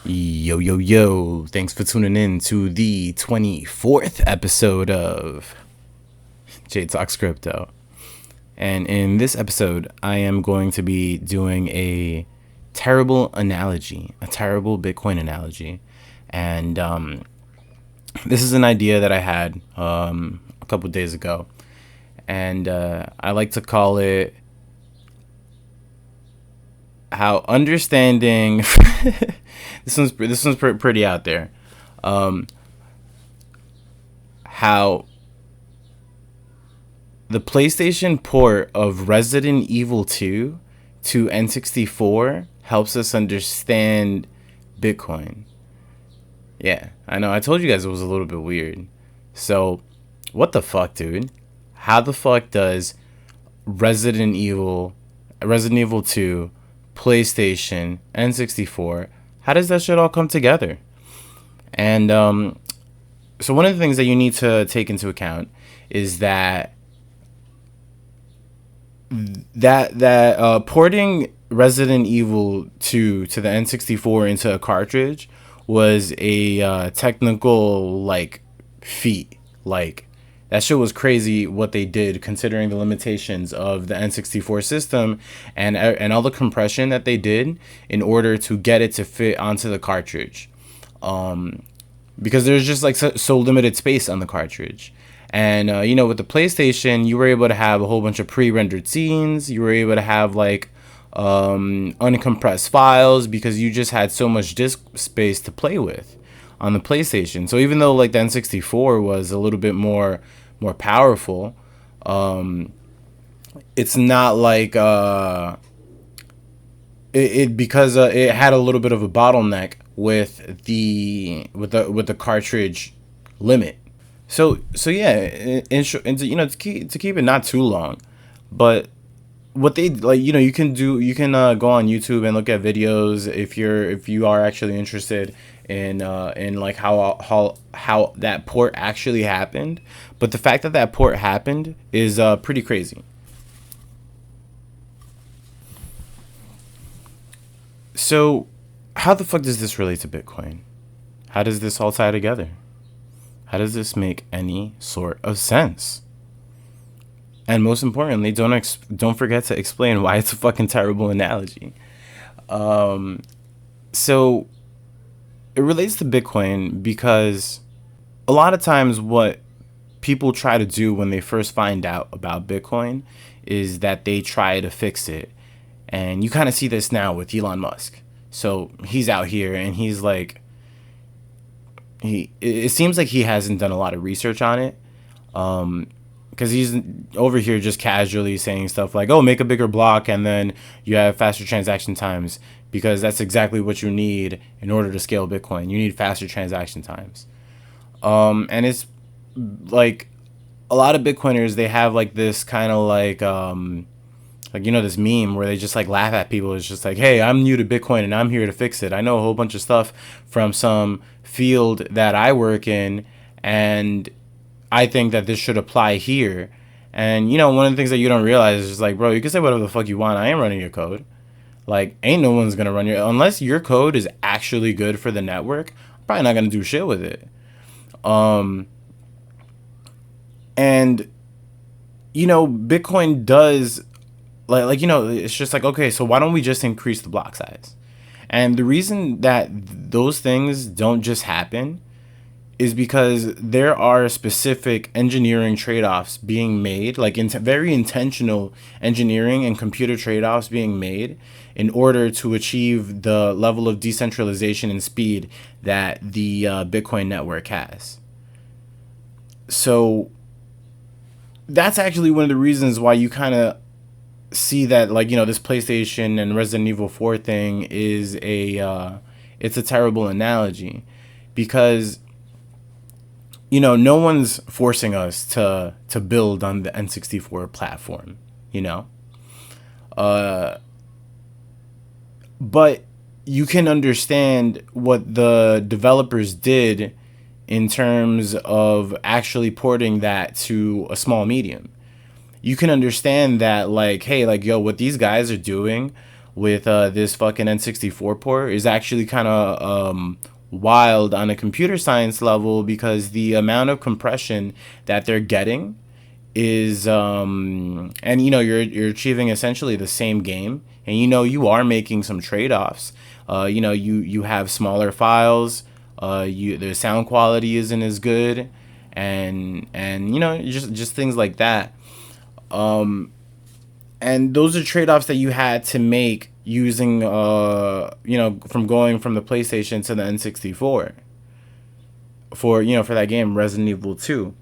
Yo, yo, yo. Thanks for tuning in to the 24th episode of J Talks Crypto. And in this episode, I am going to be doing a terrible analogy, a terrible Bitcoin analogy. And this is an idea that I had a couple days ago. And I like to call it how understanding. This one's pretty out there. How the PlayStation port of Resident Evil 2 to N64 helps us understand Bitcoin. Yeah, I know. I told you guys it was a little bit weird. So, what the fuck, dude? How the fuck does Resident Evil 2, PlayStation, N64, how does that shit all come together? And so one of the things that you need to take into account is that porting Resident Evil 2 to the N64 into a cartridge was a technical feat. Like, that shit was crazy what they did, considering the limitations of the N64 system and all the compression that they did in order to get it to fit onto the cartridge. Because there's just so limited space on the cartridge. And with the PlayStation, you were able to have a whole bunch of pre-rendered scenes. You were able to have uncompressed files because you just had so much disk space to play with on the PlayStation. So even though the N64 was a little bit more powerful, it's not because it had a little bit of a bottleneck with the cartridge limit. So yeah, to keep it not too long, but what they you can go on YouTube and look at videos if you are actually interested in how that port actually happened. But the fact that port happened is pretty crazy. So how the fuck does this relate to Bitcoin? How does this all tie together? How does this make any sort of sense? And most importantly, don't forget to explain why it's a fucking terrible analogy. So it relates to Bitcoin because a lot of times what people try to do when they first find out about Bitcoin is that they try to fix it. And you kind of see this now with Elon Musk. So he's out here and he's it seems like he hasn't done a lot of research on it. Because he's over here just casually saying stuff like, oh, make a bigger block and then you have faster transaction times, because that's exactly what you need in order to scale Bitcoin. You need faster transaction times. And it's like a lot of Bitcoiners, they have this kind of this meme where they just laugh at people. It's just hey, I'm new to Bitcoin and I'm here to fix it. I know a whole bunch of stuff from some field that I work in, and I think that this should apply here. And one of the things that you don't realize is just bro, you can say whatever the fuck you want. I ain't running your code. Ain't no one's gonna run unless your code is actually good for the network. I'm probably not gonna do shit with it. And Bitcoin does it's just okay, so why don't we just increase the block size? And the reason that those things don't just happen is because there are specific engineering trade-offs being made, very intentional engineering and computer trade-offs being made in order to achieve the level of decentralization and speed that the Bitcoin network has. So that's actually one of the reasons why you kind of see that this PlayStation and Resident Evil 4 thing is it's a terrible analogy, because no one's forcing us to build on the N64 platform, but you can understand what the developers did in terms of actually porting that to a small medium. You can understand that hey, yo, what these guys are doing with this fucking N64 port is actually kind of wild on a computer science level, because the amount of compression that they're getting is and you're achieving essentially the same game, and you are making some trade-offs. You have smaller files, the sound quality isn't as good, and just things like that. And those are trade-offs that you had to make using from going from the PlayStation to the N64 for that game Resident Evil 2.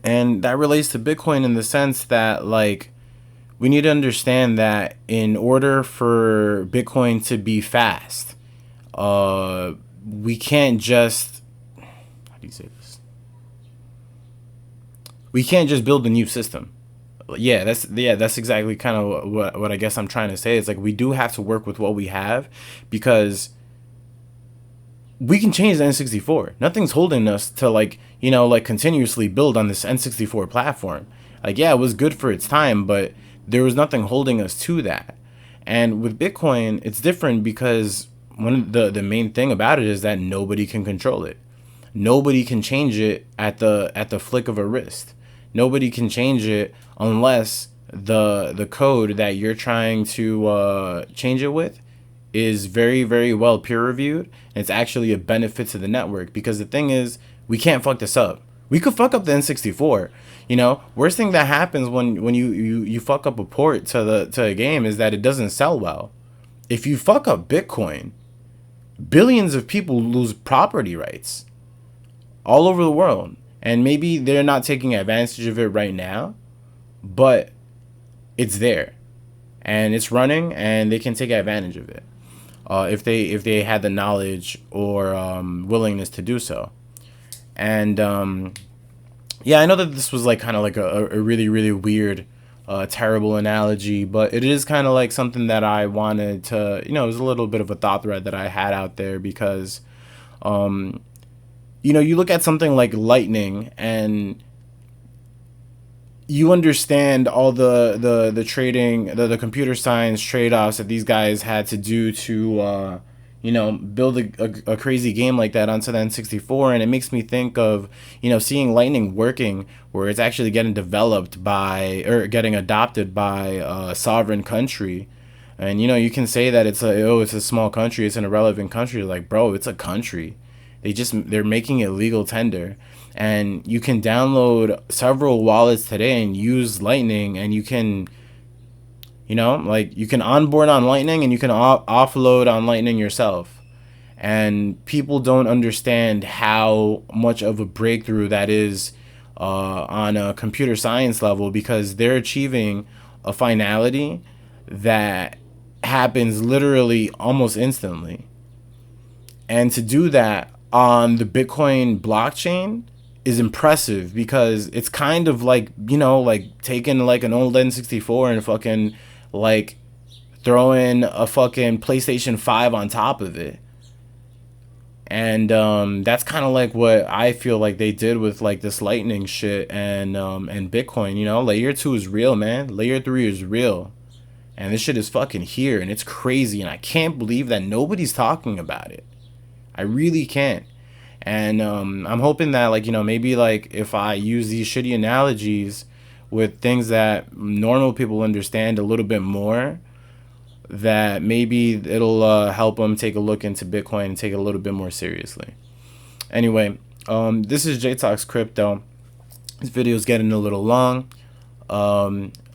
And that relates to Bitcoin in the sense that, like, we need to understand that in order for Bitcoin to be fast, we can't just, how do you say this? We can't just build a new system. That's exactly kind of what I guess I'm trying to say. It's like we do have to work with what we have, because we can change the N64. Nothing's holding us to like continuously build on this N64 platform. Like, yeah, it was good for its time, but there was nothing holding us to that. And with Bitcoin, it's different, because one of the main thing about it is that nobody can control it. Nobody can change it at the flick of a wrist. Nobody can change it unless the code that you're trying to change it with is very, very well peer reviewed, and it's actually a benefit to the network. Because the thing is, we can't fuck this up. We could fuck up the N64. Worst thing that happens when you fuck up a port to a game is that it doesn't sell well. If you fuck up Bitcoin, billions of people lose property rights all over the world. And maybe they're not taking advantage of it right now, but it's there and it's running, and they can take advantage of it if they had the knowledge or willingness to do so. And I know that this was like kind of like a really, really weird, terrible analogy, but it is kind of like something that I wanted to, it was a little bit of a thought thread that I had out there, because you look at something like Lightning, and you understand all the trading, the computer science trade-offs that these guys had to do to build a crazy game like that onto the N64. And it makes me think of seeing Lightning working, where it's actually getting developed by, or getting adopted by, a sovereign country. And you can say that it's a small country, it's an irrelevant country. Like, bro, it's a country. They're making it legal tender, and you can download several wallets today and use Lightning, and you can you can onboard on Lightning, and you can offload on Lightning yourself. And people don't understand how much of a breakthrough that is on a computer science level, because they're achieving a finality that happens literally almost instantly. And to do that on the Bitcoin blockchain is impressive, because it's kind of like, like taking like an old N64 and fucking like throwing a fucking PlayStation 5 on top of it. And that's kind of like what I feel like they did with like this Lightning shit and Bitcoin. Layer 2 is real, man. Layer 3 is real. And this shit is fucking here, and it's crazy, and I can't believe that nobody's talking about it. I really can't. And I'm hoping that maybe if I use these shitty analogies with things that normal people understand a little bit more, that maybe it'll help them take a look into Bitcoin and take it a little bit more seriously. Anyway, this is J Talks Crypto. This video is getting a little long.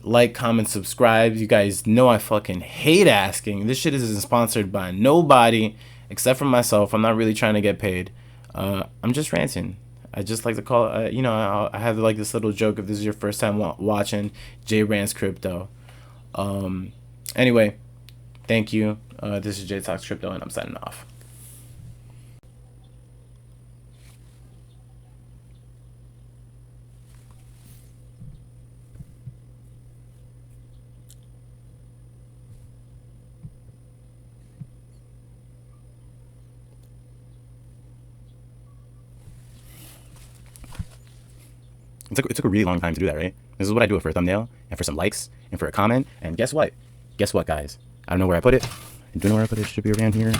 Like, comment, subscribe. You guys know I fucking hate asking. This shit isn't sponsored by nobody except for myself. I'm not really trying to get paid. I'm just ranting. I just like to call I have like this little joke if this is your first time watching J Rants Crypto. Anyway, thank you. This is J Talks Crypto, and I'm signing off. It took a really long time to do that, right? This is what I do it for a thumbnail, and for some likes, and for a comment. And guess what? Guess what, guys? I don't know where I put it. I don't know where I put it. It should be around here.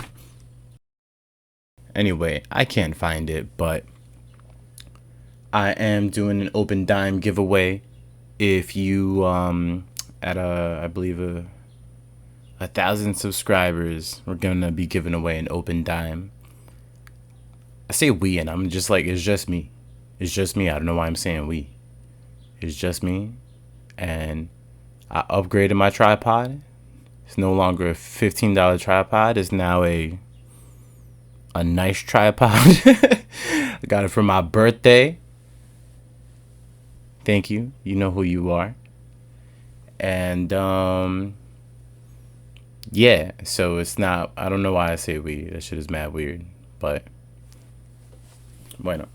Anyway, I can't find it, but I am doing an open dime giveaway. If you at I believe 1,000 subscribers, we're gonna be giving away an open dime. I say we, and I'm just like, it's just me. It's just me. I don't know why I'm saying we. It's just me, and I upgraded my tripod. It's no longer a $15 tripod. It's now a nice tripod. I got it for my birthday. Thank you. You know who you are. And yeah, so it's not, I don't know why I say we. That shit is mad weird, but bueno.